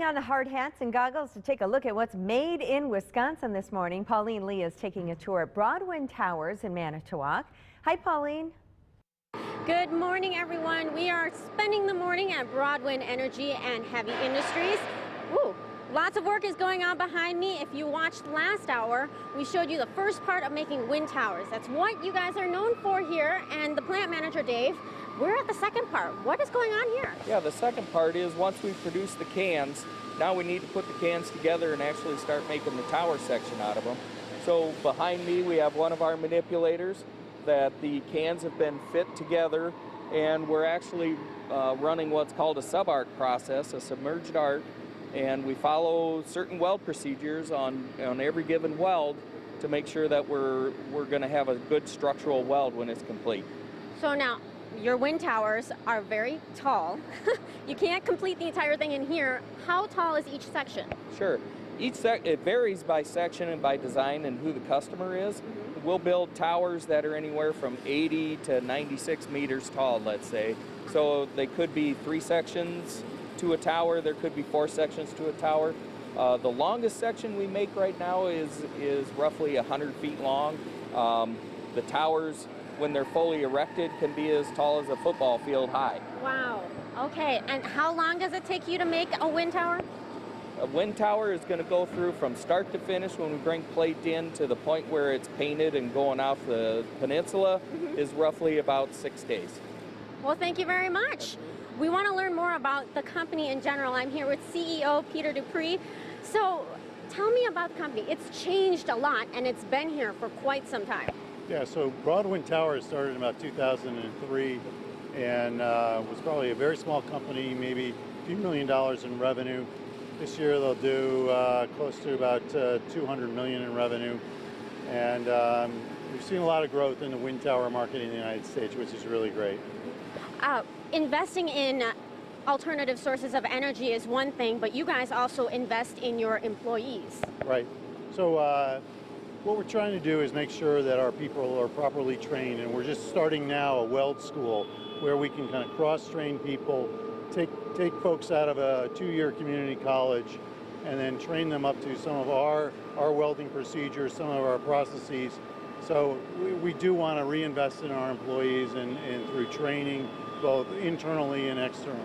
On the hard hats and goggles to take a look at what's made in Wisconsin this morning. Pauline Lee is taking a tour at Broadwind Towers in Manitowoc. Hi, Pauline. Good morning, everyone. We are spending the morning at Broadwind Energy and Heavy Industries. Ooh, lots of work is going on behind me. If you watched last hour, we showed you the first part of making wind towers. That's what you guys are known for here. And the plant manager, Dave, we're at the second part. What is going on here? Yeah, the second part is once we produce the cans, now we need to put the cans together and actually start making the tower section out of them. So behind me we have one of our manipulators that the cans have been fit together, and we're actually running what's called a sub-arc process, a submerged arc, and we follow certain weld procedures on every given weld to make sure that we're going to have a good structural weld when it's complete. So now, your wind towers are very tall. You can't complete the entire thing in here. How tall is each section? Sure. It varies by section and by design and who the customer is. We'll build towers that are anywhere from 80 to 96 meters tall, let's say. So they could be 3 sections to a tower. There could be 4 sections to a tower. The longest section we make right now is roughly 100 feet long. The towers, when they're fully erected, can be as tall as a football field high. Wow. Okay, and how long does it take you to make a wind tower? A wind tower is going to go through from start to finish when we bring plate in to the point where it's painted and going off the peninsula is roughly about 6 days. Well, thank you very much. We want to learn more about the company in general. I'm here with CEO Peter Dupree. So tell me about the company. It's changed a lot and it's been here for quite some time. Yeah, so Broadwind Towers started in about 2003 and was probably a very small company, maybe a few $1 million in revenue. This year they'll do close to about $200 million in revenue. And we've seen a lot of growth in the wind tower market in the United States, which is really great. Investing in alternative sources of energy is one thing, but you guys also invest in your employees. Right. So what we're trying to do is make sure that our people are properly trained, and we're just starting now a weld school where we can kind of cross-train people, take folks out of a 2-year community college, and then train them up to some of our welding procedures, some of our processes. So we do want to reinvest in our employees and through training, both internally and externally.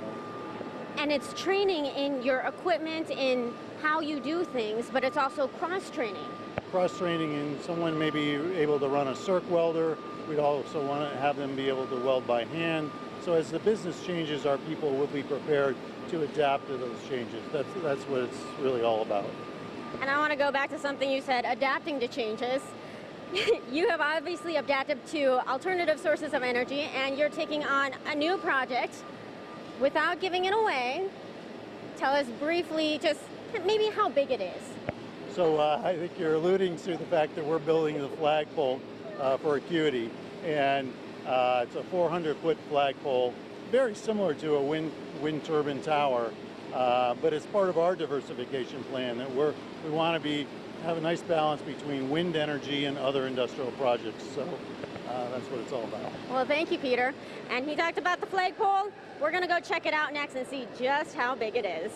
And it's training in your equipment, in how you do things, but it's also cross-training. Cross-training in someone may be able to run a circ welder. We'd also want to have them be able to weld by hand. So as the business changes, our people will be prepared to adapt to those changes. That's what it's really all about. And I want to go back to something you said, adapting to changes. You have obviously adapted to alternative sources of energy, and you're taking on a new project. Without giving it away, tell us briefly just maybe how big it is. So I think you're alluding to the fact that we're building the flagpole for Acuity, and it's a 400-foot flagpole, very similar to a wind turbine tower, but it's part of our diversification plan that we want to have a nice balance between wind energy and other industrial projects. So that's what it's all about. Well, thank you, Peter. And he talked about the flagpole. We're going to go check it out next and see just how big it is.